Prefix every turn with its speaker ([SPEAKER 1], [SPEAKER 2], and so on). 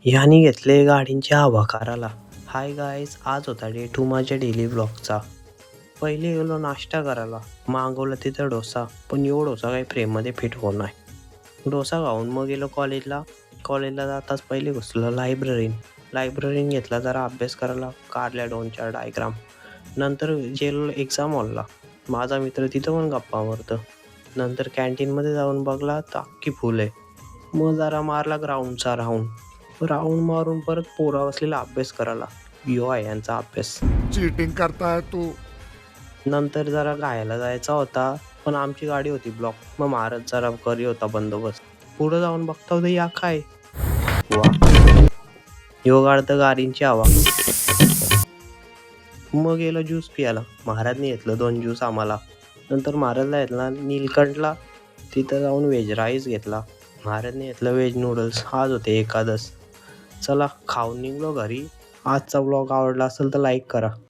[SPEAKER 1] ह्यानी घेतले गाडींच्या हवा करायला. हाय गाईज, आज होता डे 2 माझ्या डेली व्लॉगचा. पहिले गेलो नाश्ता करायला, मागवलं तिथं डोसा, पण यो डोसा काही फ्रेममध्ये फिट होत नाही. डोसा खाऊन मग गेलो कॉलेजला. कॉलेजला जाताच पहिले घुसलो लायब्ररीन घेतला जरा अभ्यास करायला, काढल्या 2-4 डायग्राम. नंतर गेलो एक्झाम हॉलला. माझा मित्र तिथं पण गप्पा मारतो. नंतर कॅन्टीनमध्ये जाऊन बघला तर अख्खी फुल आहे. मग जरा मारला ग्राउंडचा राऊंड मारून परत पोरा बसलेला अभ्यास करायला. यो आहे यांचा अभ्यास.
[SPEAKER 2] चीटिंग करताय तू.
[SPEAKER 1] नंतर जरा गायला जायचा होता, पण आमची गाडी होती ब्लॉक. मग महाराज जरा करी होता बंदोबस्त. पुढे जाऊन बघता होतं या काय वा, यो गाडतं गाडींची हवा. मग गेलो ज्यूस पियाला. महाराजने घेतलं 2 ज्यूस आम्हाला. नंतर महाराजला घेतला नीलकंठला. तिथं जाऊन व्हेज राईस घेतला. महाराजने घेतलं व्हेज नूडल्स. आज होते एकादस. चला खाऊन निघलो घरी. आजचा ब्लॉग आवडला असेल तर लाईक करा.